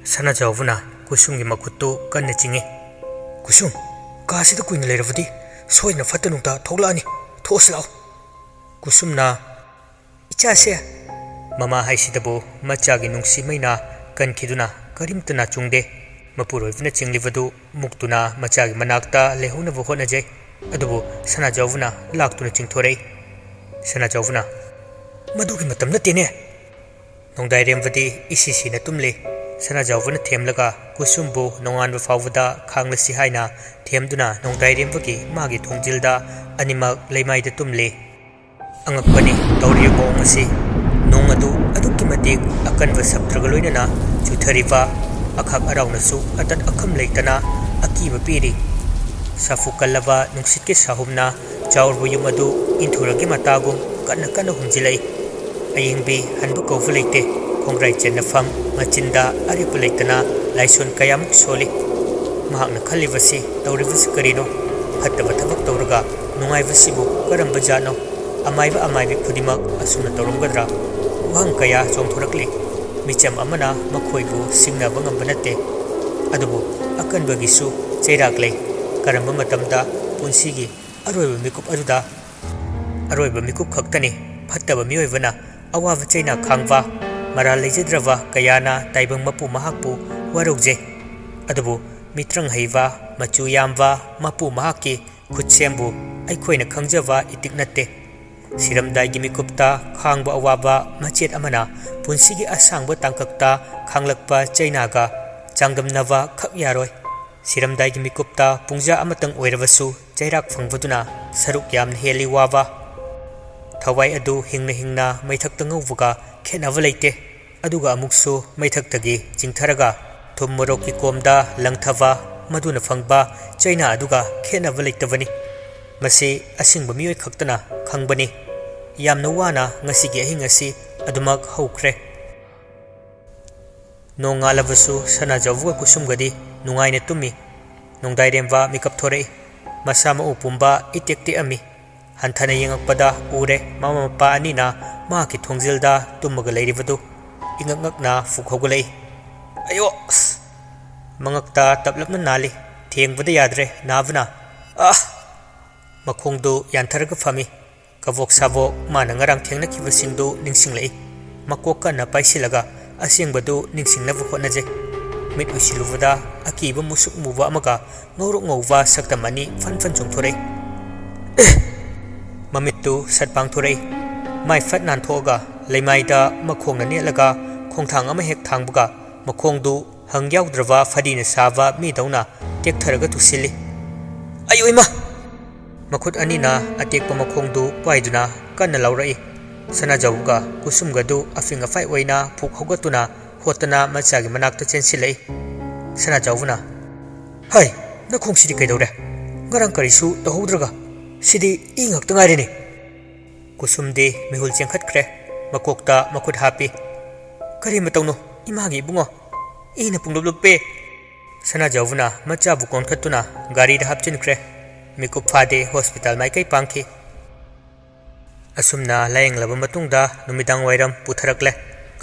ꯁꯅꯥꯖꯥꯎꯕꯅ ꯀꯨꯁꯨꯝꯒꯤ ꯃꯈꯨꯠꯇꯨ ꯀꯟꯅ ꯆꯤꯡꯉꯤ꯫ ꯀꯨꯁꯨꯝ, ꯀꯥꯁꯤꯗ ꯀꯨꯏꯅ ꯂꯩꯔꯕꯗꯤ ꯁꯣꯏꯗꯅ ꯐꯠꯇ ꯅꯨꯡꯗ ꯊꯣꯛꯂꯛꯑꯅꯤ, ꯊꯣꯛꯑꯁꯤ ꯂꯥꯛꯑꯣ꯫ ꯀꯨꯁꯨꯝꯅ ꯏꯆꯥꯁꯦ ꯃꯃꯥ ꯍꯥꯏꯁꯤꯗꯕꯨ ꯃꯆꯥꯒꯤ ꯅꯨꯡꯁꯤ ꯃꯩꯅ ꯀꯟꯈꯤꯗꯨꯅ ꯀꯔꯤꯝꯇ ꯅꯥꯆꯨꯡꯗꯦ꯫ ꯃꯄꯨꯔꯣꯏꯕꯅ ꯆꯤꯡꯂꯤꯕꯗꯨ ꯃꯨꯛꯇꯨꯅ ꯃꯆꯥꯒꯤ ꯃꯅꯥꯛꯇ ꯂꯩꯍꯧꯅꯕ ꯍꯣꯠꯅꯖꯩ꯫ ꯑꯗꯨꯕꯨ ꯁꯅꯥꯖꯥꯎꯕꯅ ꯂꯥꯛꯇꯨꯅ ꯆꯤꯡꯊꯣꯔꯛꯏ꯫ ꯁꯅꯥꯖꯥꯎꯕꯅ ꯃꯗꯨꯒꯤ ꯃꯇꯝ ꯅꯠꯇꯦꯅꯦ꯫ ꯅꯣꯡꯗꯥꯏꯔꯦꯝꯕꯗꯤ ꯏꯁꯤꯁꯤꯅ ꯇꯨꯝꯂꯤ꯫ ꯁꯅꯥꯖꯥꯎꯕꯅ ꯊꯦꯝꯂꯒ ꯀꯨꯁꯨꯝꯕꯨ ꯅꯣꯡꯉꯥꯟꯕ ꯐꯥꯎꯕꯗ ꯈꯥꯡꯂꯁꯤ ꯍꯥꯏꯅ ꯊꯦꯝꯗꯨꯅ ꯅꯣꯡꯗꯥꯏꯔꯦꯝꯕꯒꯤ ꯃꯥꯒꯤ ꯊꯣꯡꯖꯤꯜꯗ ꯑꯅꯤꯃꯛ ꯂꯩꯃꯥꯏꯗ ꯇꯨꯝꯂꯤ꯫ ꯑꯉꯛꯄꯅꯤ ꯇꯧꯔꯤꯕ ꯃꯑꯣꯡ ꯑꯁꯤ꯫ ꯅꯣꯡ ꯑꯗꯨ ꯑꯗꯨꯛꯀꯤ ꯃꯇꯤꯛ ꯑꯀꯟꯕ ꯁꯞꯇ꯭ꯔꯒ ꯂꯣꯏꯅꯅ ꯆꯨꯊꯔꯤꯕ ꯑꯈꯥꯛ ꯑꯔꯥꯎꯅꯁꯨ ꯑꯇꯠ ꯑꯈꯝ ꯂꯩꯇꯅ ꯑꯀꯤꯕ ꯄꯤꯔꯤ꯫ ꯁꯥꯐꯨ ꯀꯜꯂꯕ ꯅꯨꯡꯁꯤꯠꯀꯤ ꯁꯥꯍꯨꯝꯅ ꯆꯥꯎꯔꯕ ꯌꯨꯝ ꯑꯗꯨ ꯏꯟꯊꯨꯔꯒꯤ ꯃꯇꯥꯒꯨꯝ ꯀꯟꯅ ꯀꯟꯅ ꯍꯨꯝꯖꯤꯜꯂꯛꯏ꯫ ꯑꯌꯤꯡꯕꯤ ꯍꯟꯕ ꯀꯧꯕ ꯂꯩꯇꯦ꯫ ꯈꯣꯡꯒ꯭ꯔꯥꯏ ꯆꯦꯟꯅꯐꯝ ꯃꯆꯤꯟꯗ ꯑꯔꯦꯞꯄ ꯂꯩꯇꯅ ꯂꯥꯏꯁꯣꯟ ꯀꯌꯥꯃꯨꯛ ꯁꯣꯜꯂꯤ꯫ ꯃꯍꯥꯛꯅ ꯈꯜꯂꯤꯕꯁꯤ ꯇꯧꯔꯤꯕꯁꯤ ꯀꯔꯤꯅꯣ? ꯐꯠꯇꯕ ꯊꯕꯛ ꯇꯧꯔꯒ ꯅꯨꯡꯉꯥꯏꯕꯁꯤꯕꯨ ꯀꯔꯝꯕ ꯖꯥꯠꯅꯣ? ꯑꯃꯥꯏꯕ ꯑꯃꯥꯏꯕꯤ ꯈꯨꯗꯤꯡꯃꯛ ꯑꯁꯨꯝꯅ ꯇꯧꯔꯝꯒꯗ꯭ꯔꯥ? ꯋꯥꯍꯪ ꯀꯌꯥ ꯆꯣꯡꯊꯣꯔꯛꯂꯤ꯫ ꯃꯤꯆꯝ ꯑꯃꯅ ꯃꯈꯣꯏꯕꯨ ꯁꯤꯡꯅꯕ ꯉꯝꯕ ꯅꯠꯇꯦ꯫ ꯑꯗꯨꯕꯨ ꯑꯀꯟꯕꯒꯤꯁꯨ ꯆꯩꯔꯥꯛ ꯂꯩ꯫ ꯀꯔꯝꯕ ꯃꯇꯝꯗ ꯄꯨꯟꯁꯤꯒꯤ ꯑꯔꯣꯏꯕ ꯃꯤꯀꯨꯞ ꯑꯗꯨꯗ ꯑꯔꯣꯏꯕ ꯃꯤꯀꯨꯞ ꯈꯛꯇꯅꯤ ꯐꯠꯇꯕ ꯃꯤꯑꯣꯏꯕꯅ ꯑꯋꯥꯕ ꯆꯩꯅꯥ ꯈꯥꯡꯕ, ꯃꯔꯥꯜ ꯂꯩꯖꯗ꯭ꯔꯕ ꯀꯌꯥꯅ ꯇꯥꯏꯕꯪ ꯃꯄꯨ ꯃꯍꯥꯛꯄꯨ ꯋꯥꯔꯧꯖꯩ꯫ ꯑꯗꯨꯕꯨ ꯃꯤꯇ꯭ꯔꯪ ꯍꯩꯕ, ꯃꯆꯨ ꯌꯥꯝꯕ ꯃꯄꯨ ꯃꯍꯥꯛꯀꯤ ꯈꯨꯠꯁꯦꯝꯕꯨ ꯑꯩꯈꯣꯏꯅ ꯈꯪꯖꯕ ꯏꯇꯤꯛ ꯅꯠꯇꯦ꯫ ꯁꯤꯔꯝꯗꯥꯏꯒꯤ ꯃꯤꯀꯨꯞꯇ ꯈꯥꯡꯕ ꯑꯋꯥꯕ ꯃꯆꯦꯠ ꯑꯃꯅ ꯄꯨꯟꯁꯤꯒꯤ ꯑꯁꯥꯡꯕ ꯇꯥꯡꯀꯛꯇ ꯈꯥꯡꯂꯛꯄ ꯆꯩꯅꯥꯒ ꯆꯥꯡꯗꯝꯅꯕ ꯈꯛ ꯌꯥꯔꯣꯏ꯫ ꯁꯤꯔꯝꯗꯥꯏꯒꯤ ꯃꯤꯀꯨꯞꯇ ꯄꯨꯡꯖꯥ ꯑꯃꯇꯪ ꯑꯣꯏꯔꯕꯁꯨ ꯆꯩꯔꯥꯛ ꯐꯪꯕꯗꯨꯅ ꯁꯔꯨꯛ ꯌꯥꯝꯅ ꯍꯦꯜꯂꯤ ꯋꯥꯕ꯫ ꯊꯋꯥꯏ ꯑꯗꯨ ꯍꯤꯡꯅ ꯍꯤꯡꯅ ꯃꯩꯊꯛꯇ ꯉꯧꯕꯒ ꯈꯦꯠꯅꯕ ꯂꯩꯇꯦ꯫ ꯑꯗꯨꯒ ꯑꯃꯨꯛꯁꯨ ꯃꯩꯊꯛꯇꯒꯤ ꯆꯤꯡꯊꯔꯒ ꯊꯨꯝ ꯃꯣꯔꯣꯛꯀꯤ ꯀꯣꯝꯗ ꯂꯪꯊꯕ ꯃꯗꯨꯅ ꯐꯪꯕ ꯆꯩꯅꯥ ꯑꯗꯨꯒ ꯈꯦꯠꯅꯕ ꯂꯩꯇꯕꯅꯤ꯫ ꯃꯁꯤ ꯑꯁꯤꯡꯕ ꯃꯤꯑꯣꯏ ꯈꯛꯇꯅ ꯈꯪꯕꯅꯤ꯫ ꯌꯥꯝꯅ ꯋꯥꯅ ꯉꯁꯤꯒꯤ ꯑꯍꯤꯡ ꯑꯁꯤ ꯑꯗꯨꯃꯛ ꯍꯧꯈ꯭ꯔꯦ꯫ ꯅꯣꯡꯉꯥꯜꯂꯕꯁꯨ ꯁꯅꯥꯖꯥꯎꯕꯒ ꯀꯨꯁꯨꯝꯒꯗꯤ ꯅꯨꯡꯉꯥꯏꯅ ꯇꯨꯝꯃꯤ꯫ ꯅꯣꯡꯗꯥꯏꯔꯦꯝꯕ ꯃꯤꯀꯞ ꯊꯣꯔꯛꯏ꯫ ꯃꯁꯥ ꯃꯎ ꯄꯨꯝꯕ ꯏꯇꯦꯛ ꯇꯦꯛꯑꯝꯃꯤ꯫ ꯍꯟꯊꯅ ꯌꯦꯡꯉꯛꯄꯗ ꯎꯔꯦ ꯃꯃꯥ ꯃꯄꯥ ꯑꯅꯤꯅ ꯃꯍꯥꯛꯀꯤ ꯊꯣꯡꯖꯤꯜꯗ ꯇꯨꯝꯃꯒ ꯂꯩꯔꯤꯕꯗꯨ꯫ ꯏꯉꯛ ꯉꯛꯅ ꯐꯨꯛ ꯍꯧꯒꯠꯂꯛꯏ꯫ ꯑꯌꯣ ꯑꯁ! ꯃꯉꯛꯇ ꯇꯞꯂꯞꯅ ꯅꯥꯜꯂꯤ꯫ ꯊꯦꯡꯕꯗ ꯌꯥꯗ꯭ꯔꯦ ꯅꯥꯕꯅ꯫ ꯃꯈꯣꯡꯗꯨ ꯌꯥꯟꯊꯔꯒ ꯐꯝꯃꯤ꯫ ꯀꯕꯣꯛ ꯁꯥꯕꯣꯛ ꯃꯥꯅ ꯉꯔꯥꯡ ꯊꯦꯡꯅꯈꯤꯕꯁꯤꯡꯗꯨ ꯅꯤꯡꯁꯤꯡꯂꯛꯏ꯫ ꯃꯀꯣꯛ ꯀꯟꯅ ꯄꯥꯏꯁꯤꯜꯂꯒ ꯑꯁꯦꯡꯕꯗꯨ ꯅꯤꯡꯁꯤꯡꯅꯕ ꯍꯣꯠꯅꯖꯩ꯫ ꯃꯤꯠ ꯎꯏꯁꯤꯜꯂꯨꯕꯗ ꯑꯀꯤꯕ ꯃꯨꯁꯨꯛ ꯃꯨꯕ ꯑꯃꯒ ꯉꯧꯔꯣꯛ ꯉꯧꯕ ꯁꯛꯇꯝ ꯑꯅꯤ ꯐꯟ ꯐꯟ ꯆꯣꯡꯊꯣꯔꯛꯏ꯫ ꯃꯃꯤꯠꯇꯨ ꯁꯠ ꯄꯥꯡꯊꯣꯔꯛꯏ꯫ ꯃꯥꯏ ꯐꯠ ꯅꯥꯟꯊꯣꯛꯑꯒ ꯂꯩꯃꯥꯏꯗ ꯃꯈꯣꯡꯅ ꯅꯦꯠꯂꯒ ꯈꯣꯡꯊꯥꯡ ꯑꯃ ꯍꯦꯛ ꯊꯥꯡꯕꯒ ꯃꯈꯣꯡꯗꯨ ꯍꯪ ꯌꯥꯎꯗ꯭ꯔꯕ ꯐꯗꯤꯅ ꯁꯥꯕ ꯃꯤꯗꯧꯅ ꯇꯦꯛꯊꯔꯒ ꯇꯨꯁꯤꯜꯂꯤ꯫ ꯑꯌꯣ ꯏꯃꯥ! ꯃꯈꯨꯠ ꯑꯅꯤꯅ ꯑꯇꯦꯛꯄ ꯃꯈꯣꯡꯗꯨ ꯄꯥꯏꯗꯨꯅ ꯀꯟꯅ ꯂꯥꯎꯔꯛꯏ꯫ ꯁꯅꯥꯖꯥꯎꯕꯒ ꯀꯨꯁꯨꯝꯒꯗꯨ ꯑꯐꯤꯡ ꯑꯐꯥꯏ ꯑꯣꯏꯅ ꯐꯨꯛ ꯍꯧꯒꯠꯇꯨꯅ ꯍꯣꯠꯇꯅ ꯃꯆꯥꯒꯤ ꯃꯅꯥꯛꯇ ꯆꯦꯟꯁꯤꯜꯂꯛꯏ꯫ ꯁꯅꯥꯖꯥꯎꯕꯅ ꯍꯩ, ꯅꯈꯣꯡꯁꯤꯗꯤ ꯀꯩꯗꯧꯔꯦ? ꯉꯔꯥꯡ ꯀꯔꯤꯁꯨ ꯇꯧꯍꯧꯗ꯭ꯔꯒ ꯁꯤꯗꯤ ꯏ ꯉꯛꯇ ꯉꯥꯏꯔꯦꯅꯦ꯫ ꯀꯨꯁꯨꯝꯗꯤ ꯃꯤꯍꯨꯜ ꯆꯦꯟꯈꯠꯈ꯭ꯔꯦ꯫ ꯃꯀꯣꯛꯇ ꯃꯈꯨꯠ ꯍꯥꯞꯄꯤ꯫ ꯀꯔꯤ ꯃꯇꯧꯅꯣ ꯏꯃꯥꯒꯤ ꯏꯕꯨꯡꯉꯣ? ꯏꯅ ꯄꯨꯡꯂꯨꯞ ꯂꯨꯞꯄꯦ꯫ ꯁꯅꯥꯖꯥꯎꯕꯅ ꯃꯆꯥꯕꯨ ꯀꯣꯟꯈꯠꯇꯨꯅ ꯒꯥꯔꯤꯗ ꯍꯥꯞꯆꯤꯟꯈ꯭ꯔꯦ꯫ ꯃꯤꯀꯨꯞ ꯐꯥꯗꯦ ꯍꯣꯁꯄꯤꯇꯥꯜ ꯃꯥꯏꯀꯩ ꯄꯥꯡꯈꯤ꯫ ꯑꯁꯨꯝꯅ ꯂꯥꯌꯦꯡꯂꯕ ꯃꯇꯨꯡꯗ ꯅꯨꯃꯤꯗꯥꯡ ꯋꯥꯏꯔꯝ ꯄꯨꯊꯔꯛꯂꯦ꯫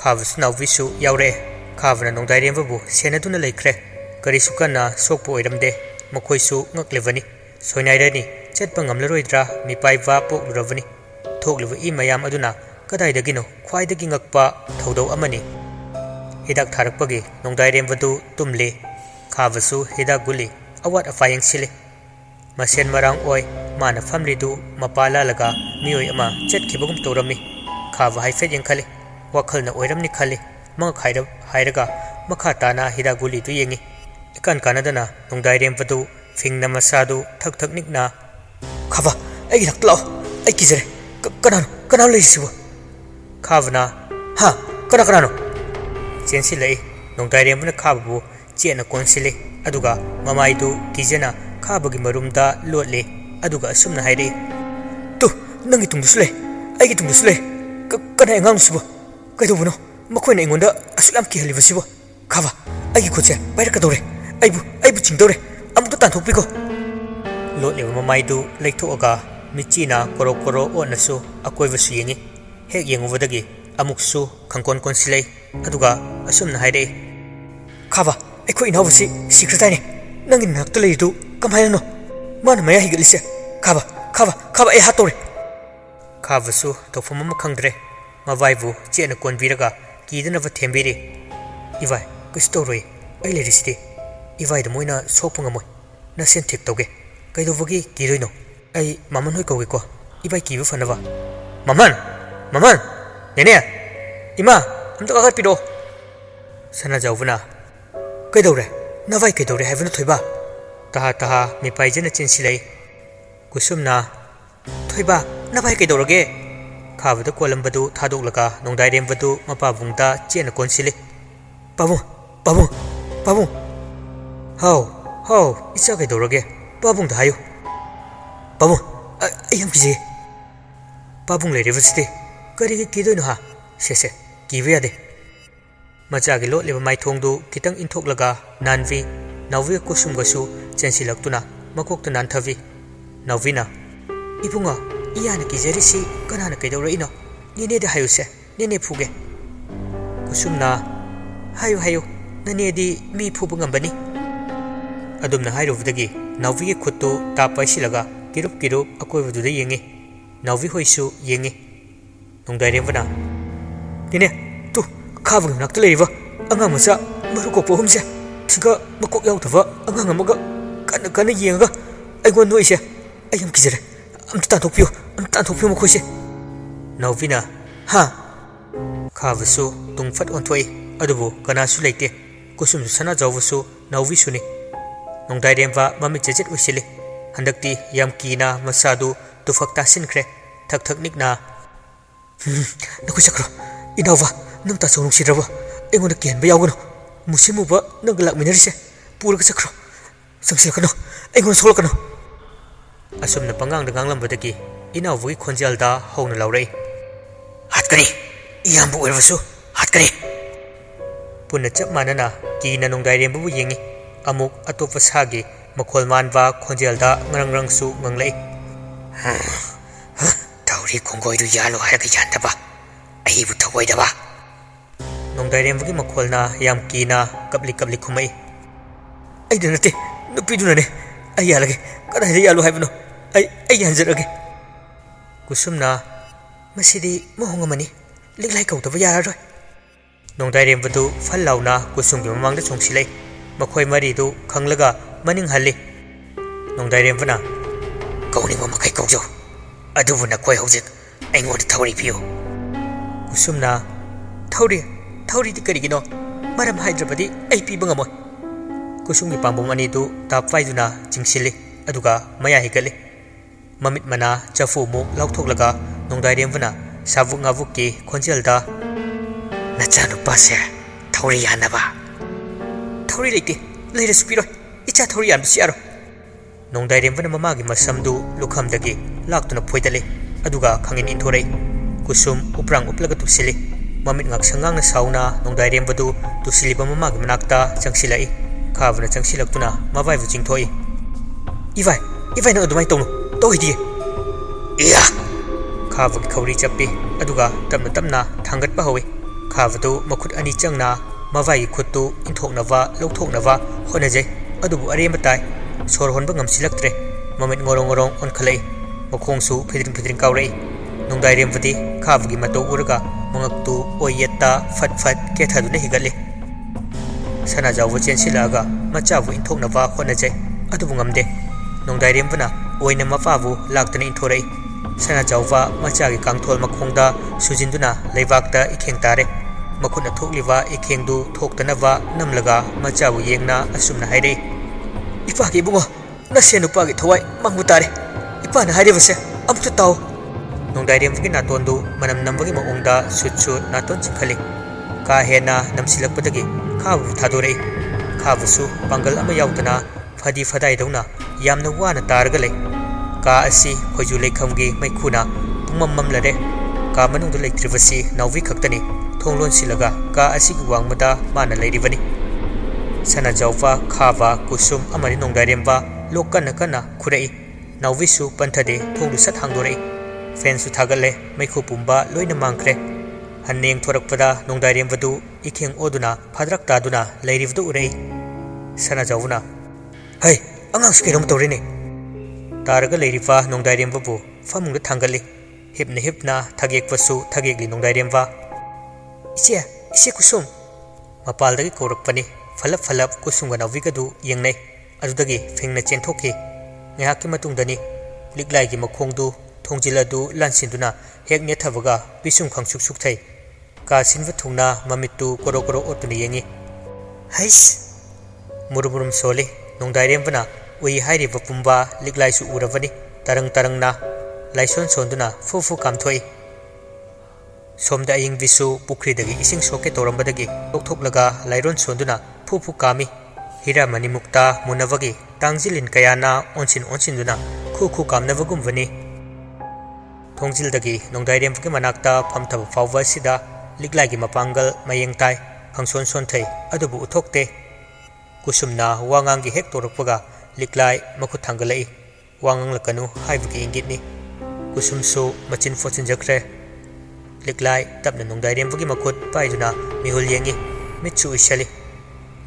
ꯈꯥꯕꯁꯨ ꯅꯥꯎꯕꯤꯁꯨ ꯌꯥꯎꯔꯛꯑꯦ꯫ ꯈꯥꯕꯅ ꯅꯣꯡꯗꯥꯏꯔꯦꯝꯕꯕꯨ ꯁꯦꯟꯅꯗꯨꯅ ꯂꯩꯈ꯭ꯔꯦ꯫ ꯀꯔꯤꯁꯨ ꯀꯟꯅ ꯁꯣꯛꯄ ꯑꯣꯏꯔꯝꯗꯦ꯫ ꯃꯈꯣꯏꯁꯨ ꯉꯛꯂꯤꯕꯅꯤ꯫ ꯁꯣꯏꯅꯥꯏꯔꯅꯤ, ꯆꯠꯄ ꯉꯝꯂꯔꯣꯏꯗ꯭ꯔꯥ ꯃꯤꯄꯥꯏꯕ ꯄꯣꯛꯂꯨꯔꯕꯅꯤ꯫ ꯊꯣꯛꯂꯤꯕ ꯏ ꯃꯌꯥꯝ ꯑꯗꯨꯅ ꯀꯗꯥꯏꯗꯒꯤꯅꯣ ꯈ꯭ꯋꯥꯏꯗꯒꯤ ꯉꯛꯄ ꯊꯧꯗꯧ ꯑꯃꯅꯤ꯫ ꯍꯤꯗꯥꯛ ꯊꯥꯔꯛꯄꯒꯤ ꯅꯣꯡꯗꯥꯏꯔꯦꯝꯕꯗꯨ ꯇꯨꯝꯂꯤ꯫ ꯈꯥꯕꯁꯨ ꯍꯤꯗꯥꯛ ꯒꯨꯂꯤ ꯑꯋꯥꯠ ꯑꯄꯥ ꯌꯦꯡꯁꯤꯜꯂꯤ꯫ ꯃꯁꯦꯟ ꯃꯔꯥꯡ ꯑꯣꯏ꯫ ꯃꯥꯅ ꯐꯝꯂꯤꯗꯨ ꯃꯄꯥ ꯂꯥꯜꯂꯒ ꯃꯤꯑꯣꯏ ꯑꯃ ꯆꯠꯈꯤꯕꯒꯨꯝ ꯇꯧꯔꯝꯃꯤ꯫ ꯈꯥꯕ ꯍꯥꯏꯐꯦꯠ ꯌꯦꯡꯈꯠꯂꯤ꯫ ꯋꯥꯈꯜꯅ ꯑꯣꯏꯔꯝꯅꯤ ꯈꯜꯂꯤ꯫ ꯃꯉꯛ ꯍꯥꯏꯔꯒ ꯃꯈꯥ ꯇꯥꯅ ꯍꯤꯗꯥꯛ ꯒꯨꯂꯤꯗꯨ ꯌꯦꯡꯉꯤ꯫ ꯏꯀꯥꯟ ꯀꯥꯟꯅꯗꯅ ꯅꯣꯡꯗꯥꯏꯔꯦꯝꯕꯗꯨ ꯐꯤꯡꯅ ꯃꯁꯥꯗꯨ ꯊꯛ ꯊꯛ ꯅꯤꯛꯅ ꯈꯥꯕ, ꯑꯩꯒꯤ ꯅꯥꯛꯇ ꯂꯥꯛꯑꯣ, ꯑꯩ ꯀꯤꯖꯔꯦ꯫ ꯀꯅꯥꯅꯣ ꯂꯩꯔꯤꯁꯤꯕꯨ? ꯈꯥꯕꯅ ꯍꯥ, ꯀꯅꯥꯅꯣ? ꯆꯦꯟꯁꯤꯜꯂꯛꯏ꯫ ꯅꯣꯡꯗꯥꯏꯔꯦꯝꯕꯅ ꯈꯥꯕꯕꯨ ꯆꯦꯠꯅ ꯀꯣꯟꯁꯤꯜꯂꯤ꯫ ꯑꯗꯨꯒ ꯃꯃꯥꯏꯗꯨ ꯀꯤꯖꯅ ꯈꯥꯕꯒꯤ ꯃꯔꯨꯝꯗ ꯂꯣꯠꯂꯤ꯫ ꯑꯗꯨꯒ ꯑꯁꯨꯝꯅ ꯍꯥꯏꯔꯛꯏ꯫ ꯇꯨ, ꯅꯪꯒꯤ ꯇꯨꯡꯗꯁꯨ ꯂꯩ, ꯑꯩꯒꯤ ꯇꯨꯡꯗꯁꯨ ꯂꯩ꯫ ꯀꯅꯥ ꯑꯉꯥꯡꯅꯣ? ꯀꯩꯗꯧꯕꯅꯣ ꯃꯈꯣꯏꯅ ꯑꯩꯉꯣꯟꯗ ꯑꯁꯨꯛ ꯌꯥꯝ ꯀꯤꯍꯜꯂꯤꯕꯁꯤꯕꯨ? ꯈꯥꯕ, ꯑꯩꯒꯤ ꯈꯨꯠꯁꯦ ꯄꯥꯏꯔꯛꯀꯗꯧꯔꯦ꯫ ꯑꯩꯕꯨ ꯆꯤꯡꯗꯧꯔꯦ꯫ ꯑꯃꯨꯛꯇ ꯇꯥꯟꯊꯣꯛꯄꯤꯈꯣ꯫ ꯂꯣꯠꯂꯤꯕ ꯃꯃꯥꯏꯗꯨ ꯂꯩꯊꯣꯛꯑꯒ ꯃꯤꯠꯆꯤꯅ ꯀꯣꯔꯣ ꯀꯣꯔꯣ ꯑꯣꯠꯅꯁꯨ ꯑꯀꯣꯏꯕꯁꯨ ꯌꯦꯡꯉꯤ꯫ ꯍꯦꯛ ꯌꯦꯡꯉꯨꯕꯗꯒꯤ ꯑꯃꯨꯛꯁꯨ ꯈꯪꯀꯣꯟ ꯀꯣꯟꯁꯤꯜꯂꯛꯏ꯫ ꯑꯗꯨꯒ ꯑꯁꯨꯝꯅ ꯍꯥꯏꯔꯛꯏ꯫ खाबा अखोई इनावसी सिखरताइने नंगी नक्ता लेरिदु कमायनो माना मया हिगलिसे खाबा खाबा खाबा ए हातोरे खाबसु तोफम म खंगद्रे मबाइबु चेना कोनबिरगा कीदनव थेंबिरे इवाई किस्तोरोय आई लेरिसिदे इवाई द मोइना सोपंगमोय नसेन ठीक तोगे कैदोबगी कीरोइनो आई मामन होय कौगे को इवाई कीबु फनवा मामन मामन नेने इमा हमतो कागत पिरो सना जाउबना कैदौरे नवाई कैदौरे हैबन थोइबा तहा तहा मिपाइजन चिनसिलै कुसुमना थोइबा नवाई कैदौरगे खाबद कोलंबदु थादोकलगा नोंदाइरेमबदु मपाबुंगदा चेना कोनसिले पाबु पाबु पाबु हाउ हाउ इसा कैदौरगे पाबुंगदा हायो पाबु अयम किजे पाबुंग लेरेबसिते करिगे किदोइनो हा सेसे कीबे यादे मचागी लोटलेब माइथोंदु खितंग इंथोकलगा नानवी नववी कुसुमगसु चेंसिलक्तुना मकोक्ता नानथवी नववीना इबुंगा इयाना किजरिसी कनाना कैदौरइनो नेनेदे हायुसे नेने फुगे कुसुमना हायु हायु ननेदी मी फुबु ngambani adumna hairuvdagi navwi khuttu tapaisilaga kirup kirup akoibududa yenge navwi hoisu yenge nongdairembana tine tu khabung nakta leiba angang macha maru kokpo humse thiga makok yautaba angang amaga kana kana yenga aigon noise ayam kijere am tan thokpio makhoise navwina ha khabasu tungfat onthoi adubu kanasu leite kusum sana jawbusu navwi suni nongdairemba mami chejet usile handakti yam kina masadu tufakta sinkre thak thak nikna nakusakro inawa namta sonung siraba engona kianba yawgono musimuba nangalak minerise puraga sakro sangsilkano engona solkano asumna pangang da ganglambadagi inawui khonjalda howna laurei hatkani iyambu oirbasu hatkani punna chap manana kina nongdairembu yengi amuk atopa sagi makhol manba khonjalda ngangrangsu nganglei tauri khongoidu yalo haraga yantaba aibu thawaidaba nongdairembugi makholna yam kina kapli kapli khumai aidunate nupidunane ayalage kadai yalu haibno ai hanjarage kusumna masidi mohongamani liglai kautaba yararoi nongdairembudu fallauna kusumgi mamangda chongsilai makhoi maridu khanglaga maning halli nongdairembuna kauningwa makai kaujo adubuna koi hojik aingoda thauri piyo kusumna thauri di karigino maram haidrabadi ai piba ngamoi kusumgi pambom anidu tapwaiduna chingsili aduga maya higali mamit mana chafu mu lauthoklaga nongdairembuna sabu ngabuki khonjelda nachanu pase thauri yanaba thauri leite leire supiro icha thauri yan siaro nongdairembuna mamagi masamdu lukhamdagi laktuna phoidale aduga khangin inthorei kusum uprang uplaga tusili mamit ngak sangang na sauna nongdairembadu tusiliba mamagi manakta changsilai khavna changsilaktuna mawaibu chingthoi Iwai na adumai tongno tohidi iya khavagi khawri chappi aduga tamna thangat pa howe khavadu makhut ani changna mawai khuttu inthoknava lokthoknava honajai adubu aremba tai sor honba ngamsilaktre mamit ngorong onkhalai makhongsu phidring kaurei nongdairembudi khavagi mato uraga mangaktu oyetta fat ke thaduna higalle sana jawu chensilaga machabu inthoknava honajai adubu ngamde nongdairembuna oina mapabu laktana inthorei sana jawwa machagi kangthol makhongda sujinduna leibakta ikheng tare makhuna thokliwa ikhengdu thoktanava namlaga machabu yengna asumna hairei ipagi bungo nasenu pagi thawai mangbu tare ipana hairibase amtu taw nongdairembgi natondu manam nambagi maongda sutsu naton chingkhali ka hena namsilakpadagi khabu thadorei khabusu pangal ama yautana fadi fadai dawna yamna wana targa lei ka asi khoju lekhamgi maikhuna pungmam mamlare ka manungdu leitribasi nawwi khaktani thonglon silaga ka asi gi wangmada mana leiribani sana jawwa khaba kusum amari nongdairemba lokana kana khurai nawwi su panthade thongdu sat hangdorei fen su thagalle maikhu pumba loina mangkre hanneng thorakpada nongdairembadu ikheng oduna phadrak taduna leirivdu urei sana jawuna hai angang skerom torine taraga leirifa nongdairembabu famung thangali hipna thagek pasu thagekli nongdairemba ise kusum mapaldagi korakpani falap kusumga nawigadu yengnai adudagi fengna chenthoki ngahaki matungdani liklai gi makhongdu thongjiladu lansinduna hekne thabaga bisum khangsuk sukthai ka sinwa thungna mamitu koro otuni yengi hais muruburum sole nongdairembana ui hairi bapumba liklai su urabani tarang na laison sonduna fufu kamthoi somda ying visu pukri dagi ising soke torambadagi tokthoklaga lairon sonduna fufu kami hira mani mukta munavagi tangjilin kayana onsin duna khu kamnavagum vani thongjildagi nongdairembagi manakta phamthaba fawwa sida liklai gi mapangal mayeng tai phangson sonthai adubu uthokte kusumna wangang gi hek torokpaga liklai makhut thangalai wangang lakanu haibagi ingitni kusumsu machin fochin jakre liklai tapna nongdairembagi makhut paiduna mihul yengi mitchu isali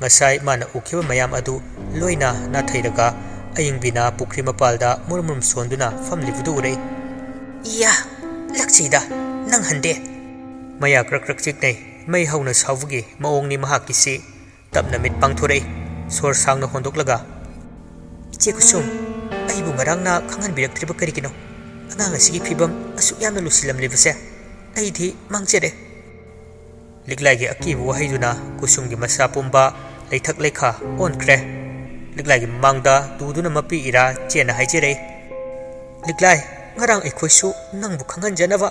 ngasai mana ukhiba mayam adu loina na thairaga ayingbina pukri mapalda murmum sonduna famlibudu urei iya lakchida nang hande maya krak chiknei mai hauna sawgi maongni mahakisi tapna mit pangthorei sor sangna hondoklaga iche kusum aibu ngarangna khangan biraktriba karikino angang asigi phibam asuk yamna lusilam libase aidhi mangchere liklai gi akibu haiduna kusumgi masa pumba leithak lekha onkre liklai gi mangda tuduna mapi ira chena haijere liklai ngarang ekhoisu nangbu khangan janaba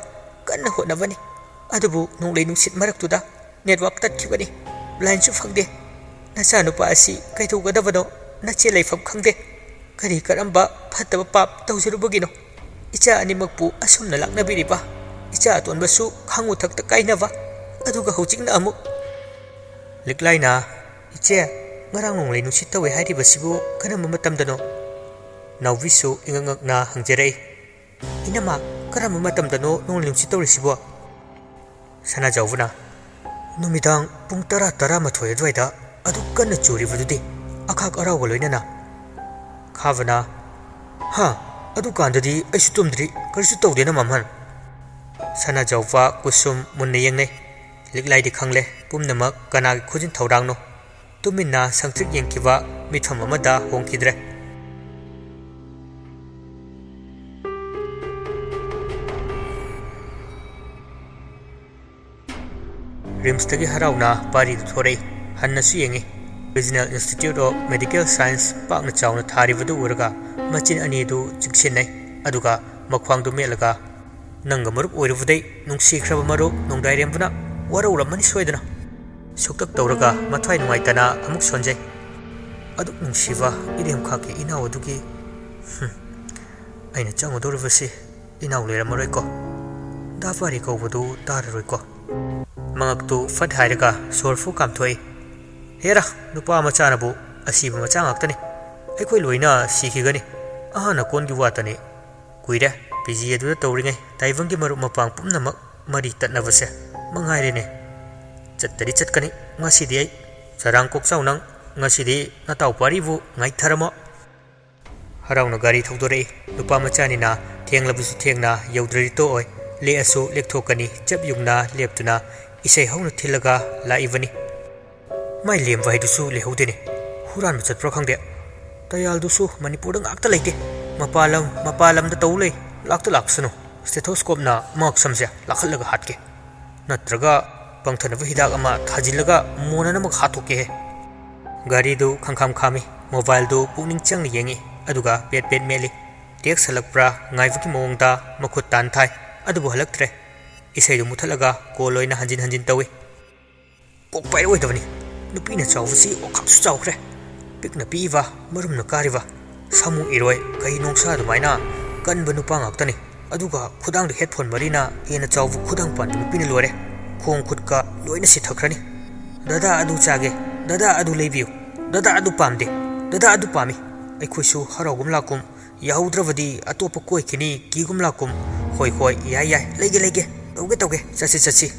kanna honavani adubu nonglei nungsit maraktuda network tatkibani line su phangde nacha nupa asi kaithugadabano nache leifam khangde kari karamba phataba pap tawjurubagino icha animakpu asumna laknabiriba icha atonbasu khangu thakta kainaba aduga hojikna amuk liklaina iche ngarang nonglei nungsit tawe hairibasibu kanama matamdano nawvisu ingangakna hangjerei inama karama matamdano nonglei nungsit tawrisibo sana jawuna numidang pung tara mathoi adwaida adu kanna churibadudi akhak arawa loinana khavana ha adu kandadi aisu tumdri karsu tawdena mamhan sana jawwa kusum munne yengnei liklai di khangle pumnamak kana khujin thorangno tuminna sangtrik yengkiwa mitham amada hongkidre rims tagi harauna pari thorei hannasu yengi Regional Institute of Medical Science pakna chawna tharibadu uraga machin ani du jiksinai aduga makhwang du melaga nanga marup oirubudai nungsikhraba marup nongdairembuna warauramani soidana suktak tawraga mathwai nungaitana amuk sonjai aduk nungsiba idem khake inaw adugi aina changodoribasi inaw leiramaroiko dapari kawbadu tararoiko mangaktu fat hairaga sorfu kamthoi hera nupa machanabu asiba machang aktani aikhoi loina sikhigani ahana kongi watani kuire piji adu tawringai taivangi maru mapang pumnamak mari tatnabase mangairene chattari chatkani ngasidi ai sarang kokchau nang ngasidi nataw paribu ngai tharama harauna gari thogdorei nupa machani na thenglabusu thengna yaudrari to oi le asu lekthokani chap yungna leptuna isai hauna thilaga laivani mai lem vai dusu le hodene huran machat pro khangde tayal dusu manipur dang akta leite mapalam da tawle lakta laksano stethoscope na mak samse lakhalaga hatke natraga pangthana hidak ama thajilaga monana mak hathoke he gari du khangkham khami mobile du puning chang yengi aduga pet meli tek salakpra ngaivaki mongda makhut tan thai adubu halaktre isai du muthalaga koloina hanjin tawi pokpai oi tawni nupina chawsi okhaksu chawkre pikna piwa marumna kariwa samu iroi kai nongsa dumaina kanba nupa ngaktani aduga khudang de headphone marina ena chawbu khudang pan nupina lore khong khudka loina si thakrani dada adu chage dada adu leibiu dada adu pamde dada adu pami aikhoisu harogum lakum yaudravadi atopa koi kini kigum lakum hoi yai lege tauge chasi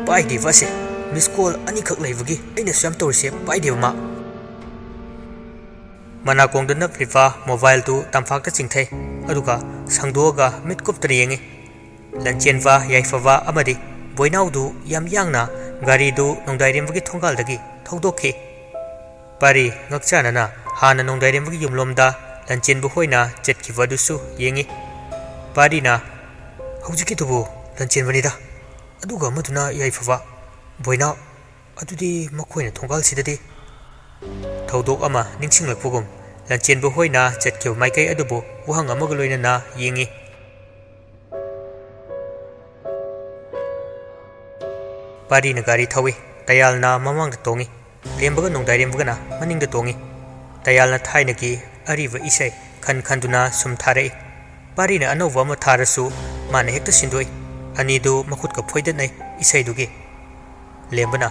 पाइदेबा से miss call अनिखक लेबगी अइना स्वयं तौरसे पाइदेबा मा मनाकोंग नप्लिबा mobile तु तंफाक्ता चिंथै अदुगा संगदोगा मिटकुप्तन येंगे लंचेनवा याइफवा अमदि बोइनाउदु याम यांगना गारीदु नोंदाइरेमबगी थोंगालदगी थौदोखे पारी ngakchanana hana nongdairemबगी yumlomda lanchen buhoina chetkivadusu yengi parina hojiki tubu lanchen banida aduga maduna yaifava boina adudi makoina thongal sidadi thodok ama ningsinglakpugum lanchen buhoina chetkiv maikai adubu wahang amaga loinana yengi parina gari thawi tayalna mamangda tongi lembaga nongdairembagana maningda tongi tayalna thainaki ariva isai khan khanduna sum tharei parina anova ma tharasu mana hekta sindoi anidu makut ka phoida nai isai dugi lembana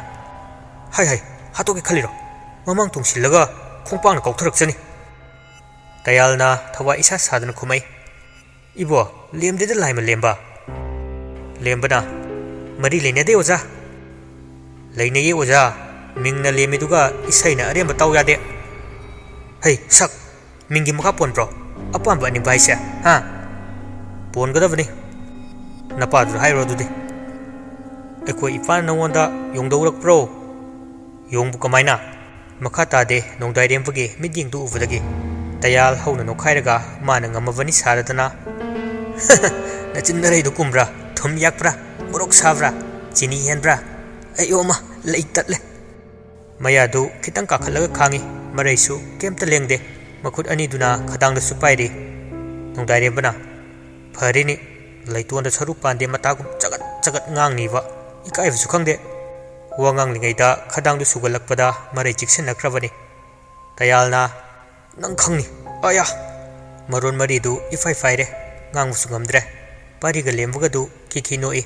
hai hai hatoge khaliro mamang tungsillaga khongpang kautharak chani tayalna thawa isa sadana khumai ibo lemde da laima lemba lembana mari leine de oja leine ye oja mingna lemiduga isaina aremba taw yade hey sak mingi maka pon bro apam bani baisa ha pon gada bani napa du hai ro du de ekoi ipan nawanda yongdaurak pro yong bu kamaina makha ta de nongdai rem bagi miding du uvadagi tayal hauna no khairaga mana ngamavani saradana na chinnarei du kumra thum yakpra borok savra chini henbra ayoma leitat le mayadu kitang kakhalaga khangi maraisu kemta lengde makut ani duna khadangda supairi nongdaire bana pharini laitonda saru pande matagum chagat chagat ngangniwa ikai su khangde wangang lingaida khadangdu sugalakpada marai chiksen nakrabani tayalna nang khangni aya maron maridu ifai faire ngang su ngamdre pariga lembuga du kikinoi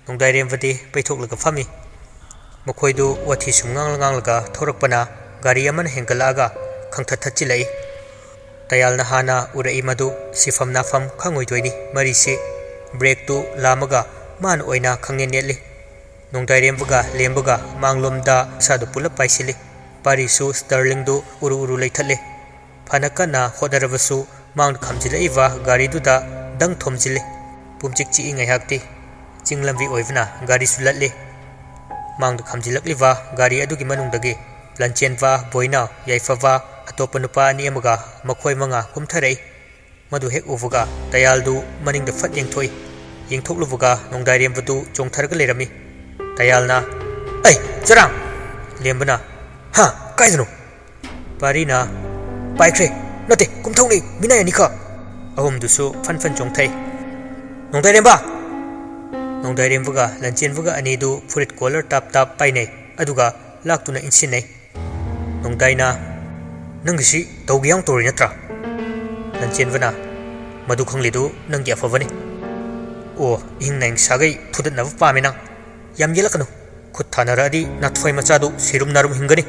nongdaire bade paithoklaga phami मखोइदु वाथि सुंगांगांलगा थोरकपना गाड़ी अमन हेंगलागा खंगथा थचिलै तयालना हाना Orai मदु सिफम नाफम खंगोइदोइनि मरिसे break तु लामगा मान ओइना खंगे नेले नोंदाइरेमबगा लेमबगा मांगलोमदा सादु pull-up पाइसिले Parisu Stirling दु उरु उरु लैथले फनकना होदरबसु मांग खमजिलैवा गाड़ी दुदा दंग थोमजिले पुमचिक ची इंगायहाक्ति चिंगलमबी ओइवना गाड़ी सुलतले मांग खमजिलकलिवा गाड़ी अदुगी मनुंगदगी लंचेनवा बोइना याइफवा अतोप नुपा अनि अमगा मखोय मंगा कुमथरei मदु हेक उवगा तयालदु मनिंगद फट येंथोई येंथोकलुवगा नोंदाइरेमबदु चोंथरगा लेरमी तयालना ऐ जरां लेमबना हा काइदनो पारिना पाइख्रे नते कुमथौनी मिनाय अनिखा अहुमदुसु फनफन चोंथै नोंदाइरेमबा नोंदाइरेमबगा लंचेनबगा अनिदु फुरित कॉलर टाप टाप पाइनै अदुगा लाक्तुना इंसिनै नोंदाइना नंगसी तौगियां तोरि नत्रा लंचेनबना मदु खंगलिदु नंगी अफबनी ओ इंग नंग सागै फुदनब पामेना याम येलकनु खुद थानरादि नाथफै मचादु सिरुम नारुम हिंगनी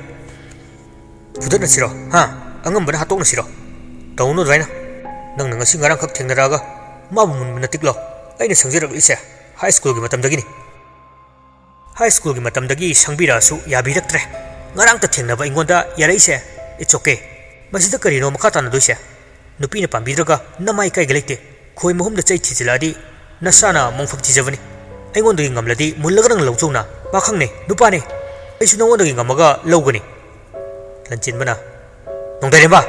फुदन सिरो हा अंगमबना हातोकना सिरो तौनो द्वाइना नंग नंगसी ngarang khak thengnaraga mabu munbna tiklo aina sangjirag ise high school gi matamdagini high school gi matamdagi sangbirasu yabiraktre ngarang ta thengnaba ingonda yaraise it's okay masida karino makata na doise nupina pambidraga namai kai gelete khoi mohum da chai thijiladi nasana mongfak thijabani aingonda gi ngamladi mullagarang lawchuna pakhangne nupane aisu nongonda gi ngamaga lawgani lanchen bana nongdairemba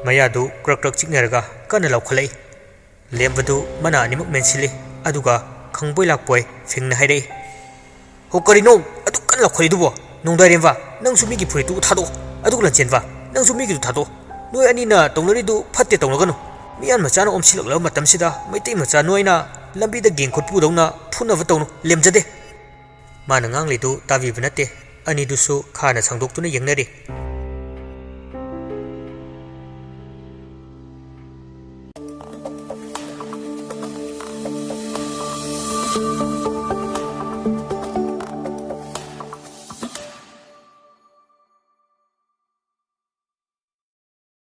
mayadu krak krak chikneraga kana lawkhalai lembadu mana animuk mensili aduga khangboy lakpoi fingna hairei ho karino adu kan lakhoi dubo nongdairemba nang sumi gi phuritu thado adu lanchen ba nang sumi gi thado noi ani na tonglari du phatte tonglaganu miyan machana omsilakla matam sida maitai macha noina lambi da geng khotpu dawna phuna wa tawnu lemjade mana ngangli du tawi banate ani du su khana sangdoktuna yengnari